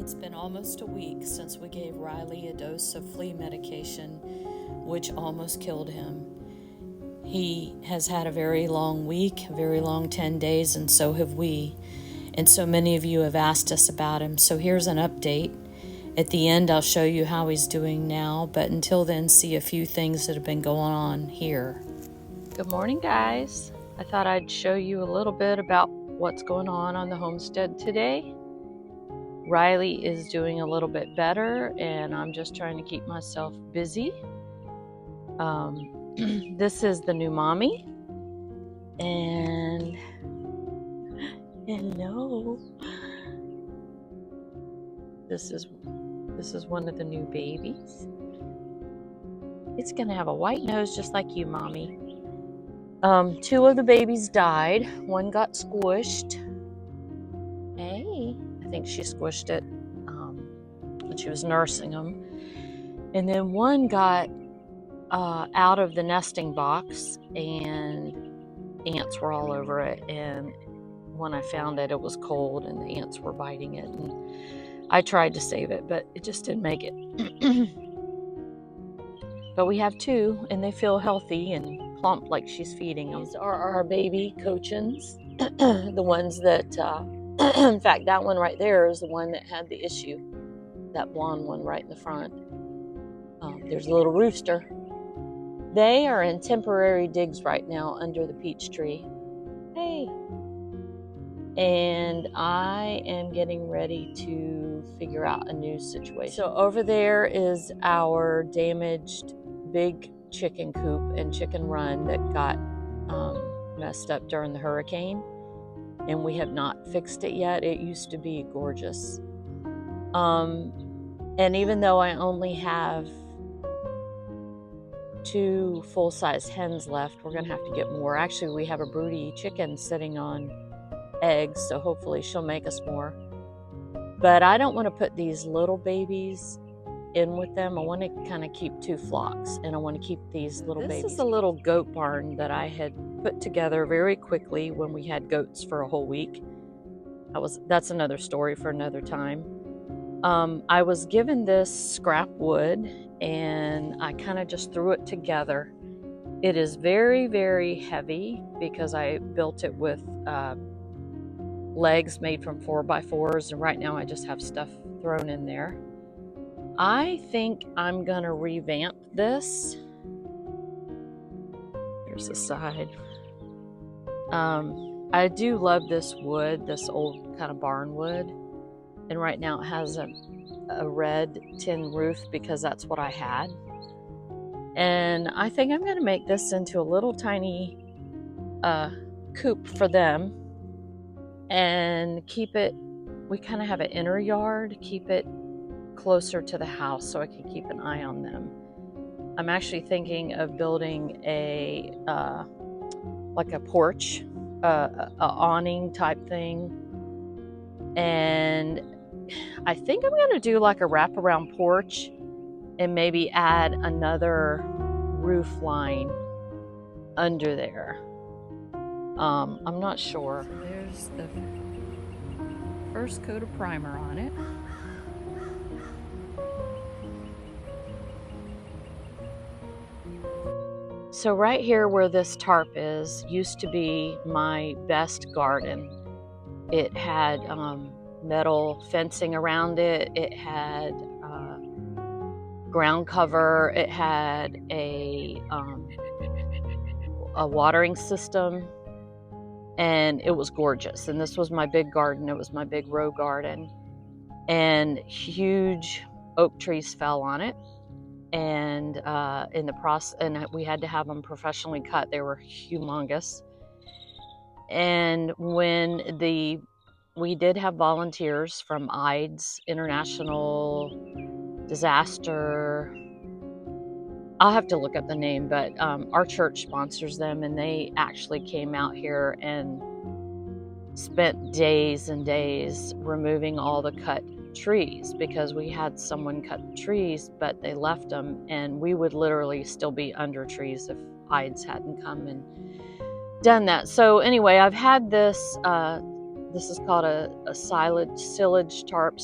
It's been almost a week since we gave Riley a dose of flea medication, which almost killed him. He has had a very long week, a very long 10 days, and so have we. And so many of you have asked us about him. So here's an update. At the end, I'll show you how he's doing now, but until then, see a few things that have been going on here. Good morning, guys. I thought I'd show you a little bit about what's going on the homestead today. Riley is doing a little bit better, and I'm just trying to keep myself busy. This is the new mommy, and hello. This is one of the new babies. It's gonna have a white nose just like you, mommy. Two of the babies died. One got squished. Hey, I think she squished it when she was nursing them. And then one got out of the nesting box, and ants were all over it. And when I found it, it was cold, and the ants were biting it. And I tried to save it, but it just didn't make it. But we have two, and they feel healthy and plump like she's feeding them. These are our baby cochins, the ones that, in fact, that one right there is the one that had the issue, that blonde one right in the front. There's a little rooster. They are in temporary digs right now under the peach tree. Hey. And I am getting ready to figure out a new situation. So over there is our damaged big chicken coop and chicken run that got messed up during the hurricane, and we have not fixed it yet. It used to be gorgeous. And even though I only have 2 full-size hens left, we're gonna have to get more. Actually, we have a broody chicken sitting on eggs, so hopefully she'll make us more. But I don't want to put these little babies in with them. I want to kind of keep 2 flocks, and I want to keep these little babies. This is a little goat barn that I had put together very quickly when we had goats for a whole week. That's another story for another time. I was given this scrap wood, and I kind of just threw it together. It is very, very heavy because I built it with legs made from 4x4s, and right now I just have stuff thrown in there. I think I'm gonna revamp this. There's the side. I do love this wood, this old kind of barn wood, and right now it has a red tin roof because that's what I had. And I think I'm gonna make this into a little tiny coop for them, and keep it, we kind of have an inner yard, keep it closer to the house so I can keep an eye on them. I'm actually thinking of building a like a porch, a awning type thing, and I think I'm gonna do like a wraparound porch and maybe add another roof line under there. I'm not sure. So there's the first coat of primer on it. So right here where this tarp is used to be my best garden. It had metal fencing around it. It had ground cover. It had a watering system. And it was gorgeous. And this was my big garden. It was my big row garden. And huge oak trees fell on it. And in the process, and we had to have them professionally cut. They were humongous. And when we did have volunteers from IDES, International Disaster, I'll have to look up the name, but our church sponsors them, and they actually came out here and spent days and days removing all the cut trees, because we had someone cut the trees, but they left them, and we would literally still be under trees if IDES hadn't come and done that. So anyway, I've had this This is called a silage tarp,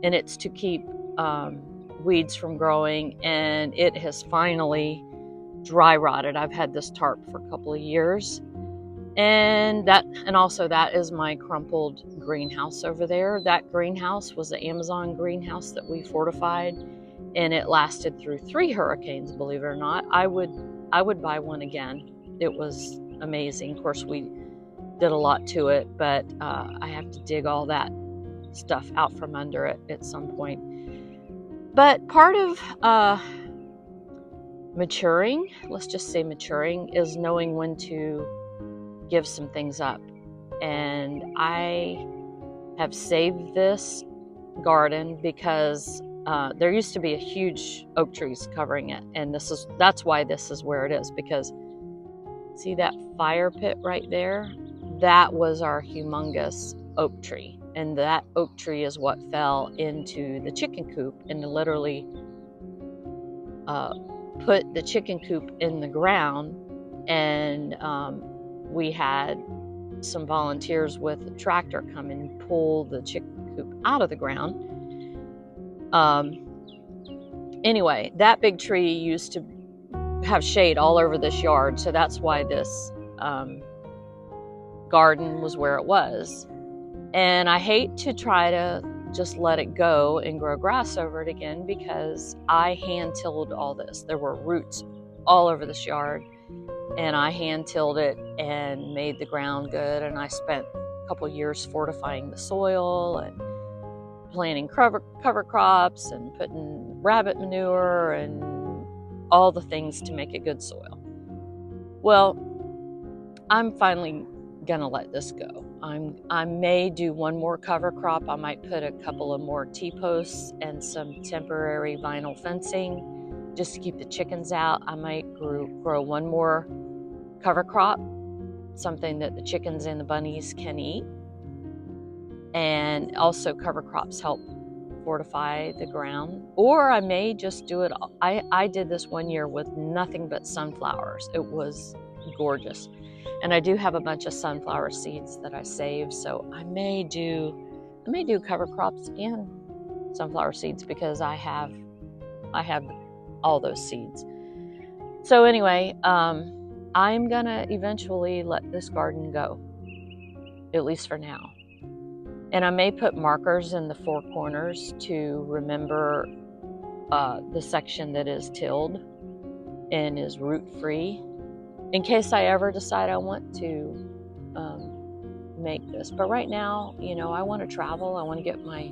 and it's to keep weeds from growing, and it has finally dry rotted. I've had this tarp for a couple of years, and also that is my crumpled greenhouse over there. That greenhouse was the Amazon greenhouse that we fortified, and it lasted through 3 hurricanes, believe it or not. I would buy one again. It was amazing. Of course, we did a lot to it, but I have to dig all that stuff out from under it at some point. But part of maturing, let's just say maturing, is knowing when to give some things up. And I have saved this garden because there used to be a huge oak trees covering it, and that's why this is where it is, because see that fire pit right there? That was our humongous oak tree, and that oak tree is what fell into the chicken coop and literally put the chicken coop in the ground. And we had some volunteers with a tractor come and pull the chicken coop out of the ground. Anyway, that big tree used to have shade all over this yard, so that's why this garden was where it was. And I hate to try to just let it go and grow grass over it again, because I hand-tilled all this. There were roots all over this yard, and I hand-tilled it and made the ground good, and I spent a couple years fortifying the soil and planting cover crops and putting rabbit manure and all the things to make it good soil. Well, I'm finally gonna let this go. I may do one more cover crop. I might put a couple of more T-posts and some temporary vinyl fencing just to keep the chickens out. I might grow one more cover crop, something that the chickens and the bunnies can eat. And also cover crops help fortify the ground. Or I may just do it. I did this one year with nothing but sunflowers. It was gorgeous. And I do have a bunch of sunflower seeds that I saved, so I may do cover crops and sunflower seeds, because I have all those seeds. So anyway, I'm gonna eventually let this garden go, at least for now. And I may put markers in the 4 corners to remember the section that is tilled and is root-free, in case I ever decide I want to make this. But right now, I want to travel. I want to get my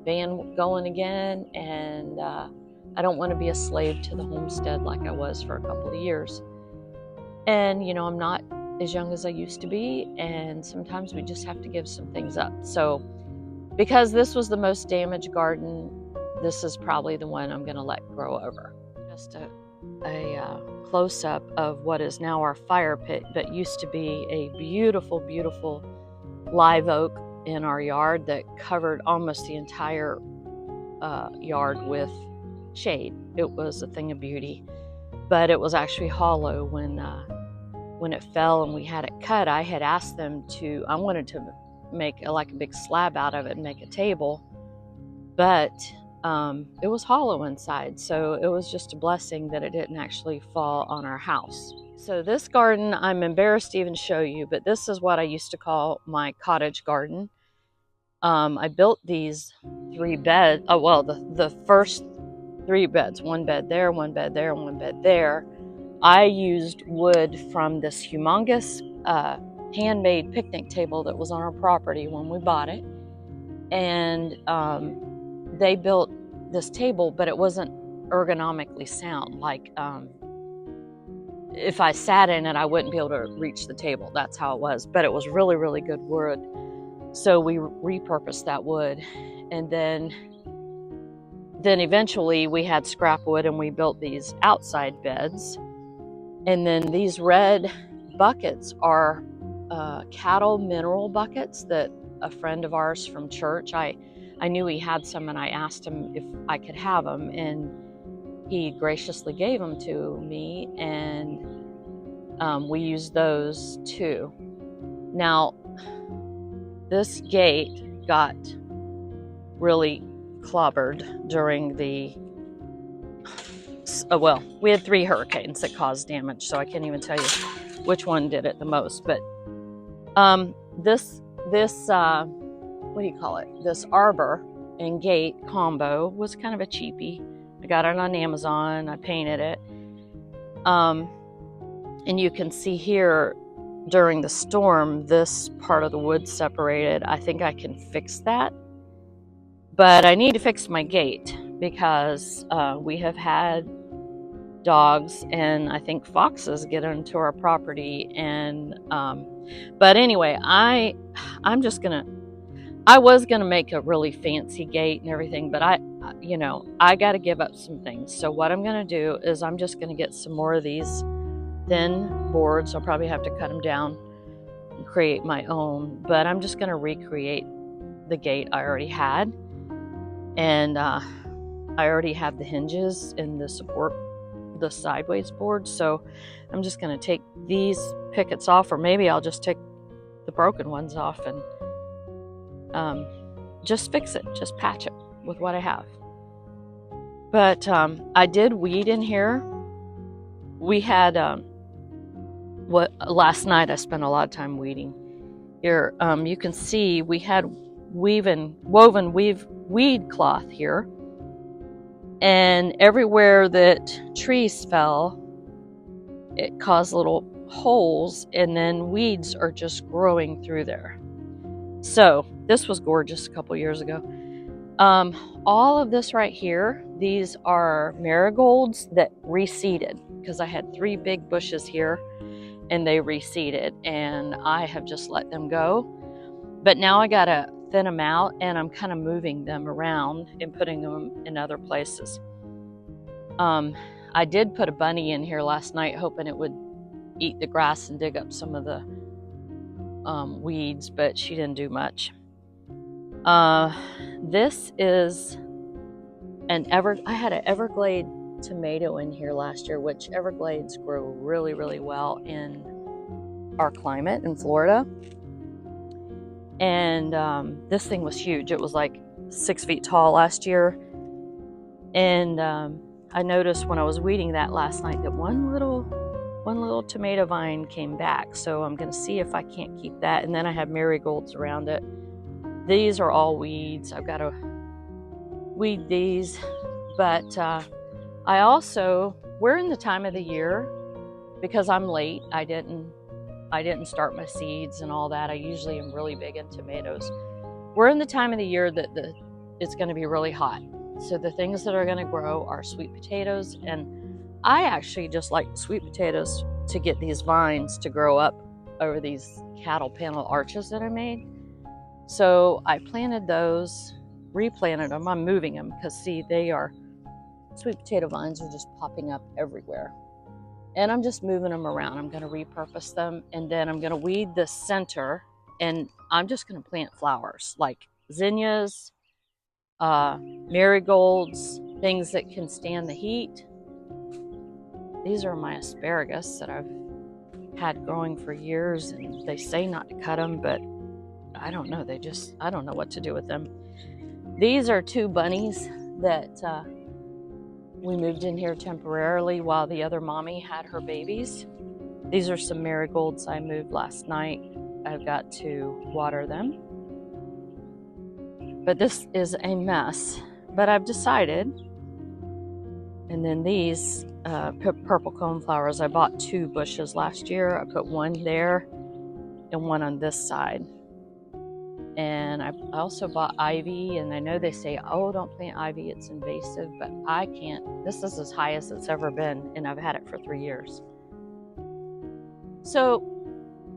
van going again, and I don't want to be a slave to the homestead like I was for a couple of years. And, I'm not as young as I used to be, and sometimes we just have to give some things up. So because this was the most damaged garden, this is probably the one I'm going to let grow over. Just a close-up of what is now our fire pit, but used to be a beautiful, beautiful live oak in our yard that covered almost the entire yard with shade. It was a thing of beauty, but it was actually hollow when it fell and we had it cut. I had asked them I wanted to make a big slab out of it and make a table, but it was hollow inside, so it was just a blessing that it didn't actually fall on our house. So this garden, I'm embarrassed to even show you, but this is what I used to call my cottage garden. I built these 3 beds, the first 3 beds, 1 bed there, 1 bed there, and 1 bed there. I used wood from this humongous handmade picnic table that was on our property when we bought it. And they built this table, but it wasn't ergonomically sound. If I sat in it, I wouldn't be able to reach the table. That's how it was. But it was really, really good wood. So we repurposed that wood. And then eventually we had scrap wood and we built these outside beds. And then these red buckets are cattle mineral buckets that a friend of ours from church, I knew he had some, and I asked him if I could have them, and he graciously gave them to me, and we used those too. Now, this gate got really clobbered during the well, we had 3 hurricanes that caused damage, so I can't even tell you which one did it the most. But this what do you call it? This arbor and gate combo was kind of a cheapie. I got it on Amazon. I painted it. And you can see here during the storm, this part of the wood separated. I think I can fix that. But I need to fix my gate because we have had dogs and I think foxes get into our property. And but anyway, I was gonna make a really fancy gate and everything, but I got to give up some things. So what I'm gonna do is I'm just gonna get some more of these thin boards. I'll probably have to cut them down and create my own, but I'm just gonna recreate the gate I already had. And I already have the hinges and the support, the sideways board. So I'm just going to take these pickets off, or maybe I'll just take the broken ones off and just fix it, just patch it with what I have. But I did weed in here. We had last night I spent a lot of time weeding here. You can see we had woven weed cloth here, and everywhere that trees fell, it caused little holes, and then weeds are just growing through there. So this was gorgeous a couple years ago. All of this right here, these are marigolds that reseeded, because I had 3 big bushes here and they reseeded, and I have just let them go. But now I gotta thin them out, and I'm kind of moving them around and putting them in other places. I did put a bunny in here last night, hoping it would eat the grass and dig up some of the weeds, but she didn't do much. This is I had an Everglade tomato in here last year, which Everglades grow really, really well in our climate in Florida. And this thing was huge. It was like 6 feet tall last year. And I noticed when I was weeding that last night that one little tomato vine came back. So I'm going to see if I can't keep that. And then I have marigolds around it. These are all weeds. I've got to weed these. But we're in the time of the year, because I'm late. I didn't start my seeds and all that. I usually am really big in tomatoes. We're in the time of the year that it's going to be really hot. So the things that are going to grow are sweet potatoes. And I actually just like sweet potatoes to get these vines to grow up over these cattle panel arches that I made. So I planted those, replanted them. I'm moving them because, see, sweet potato vines are just popping up everywhere. And I'm just moving them around. I'm going to repurpose them, and then I'm going to weed the center, and I'm just going to plant flowers like zinnias, marigolds, things that can stand the heat. These are my asparagus that I've had growing for years, and they say not to cut them, but I don't know. I don't know what to do with them. These are 2 bunnies that we moved in here temporarily while the other mommy had her babies. These are some marigolds I moved last night. I've got to water them. But this is a mess. But I've decided. And then these purple coneflowers, I bought 2 bushes last year. I put one there and one on this side. And I also bought ivy, and I know they say, oh, don't plant ivy, it's invasive, but I can't. This is as high as it's ever been, and I've had it for 3 years. So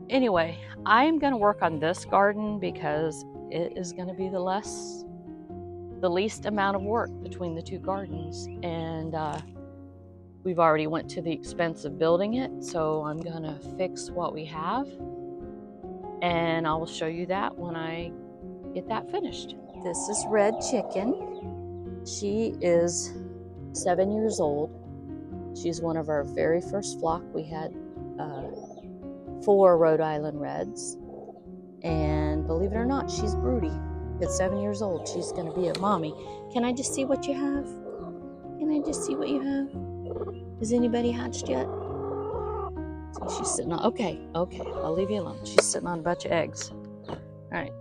anyway, I'm going to work on this garden because it is going to be the least amount of work between the 2 gardens. And we've already went to the expense of building it, so I'm going to fix what we have. And I will show you that when I get that finished. This is Red Chicken. She is 7 years old. She's one of our very first flock. We had 4 Rhode Island Reds. And believe it or not, she's broody. At 7 years old, she's going to be a mommy. Can I just see what you have? Can I just see what you have? Has anybody hatched yet? See, she's sitting on, okay, I'll leave you alone. She's sitting on a bunch of eggs. All right.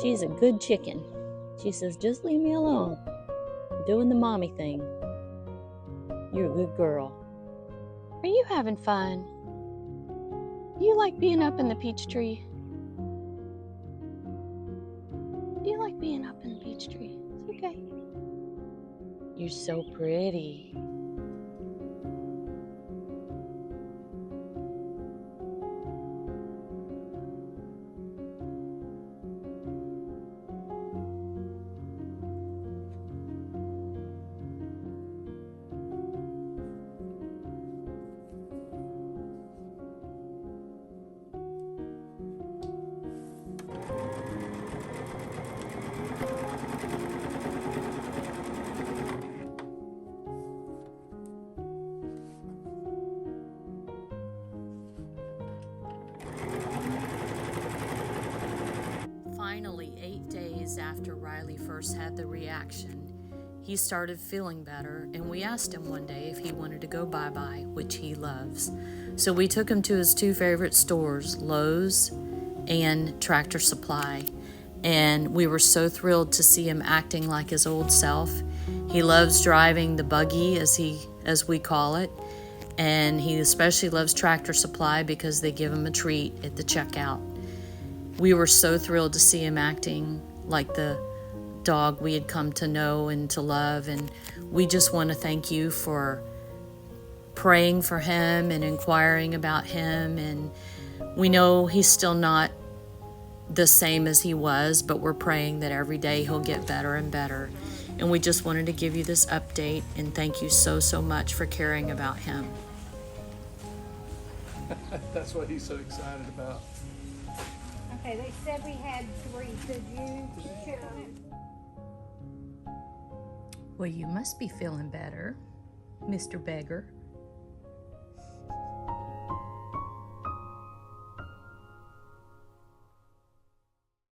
She's a good chicken. She says, just leave me alone. I'm doing the mommy thing. You're a good girl. Are you having fun? Do you like being up in the peach tree? Do you like being up in the peach tree? It's okay. You're so pretty. Finally, 8 days after Riley first had the reaction, he started feeling better, and we asked him one day if he wanted to go bye-bye, which he loves. So we took him to his 2 favorite stores, Lowe's and Tractor Supply, and we were so thrilled to see him acting like his old self. He loves driving the buggy, as we call it, and he especially loves Tractor Supply because they give him a treat at the checkout. We were so thrilled to see him acting like the dog we had come to know and to love, and we just want to thank you for praying for him and inquiring about him. And we know he's still not the same as he was, but we're praying that every day he'll get better and better. And we just wanted to give you this update and thank you so much for caring about him. That's what he's so excited about. Okay, they said we had 3. Could you share them? Well, you must be feeling better, Mr. Beggar.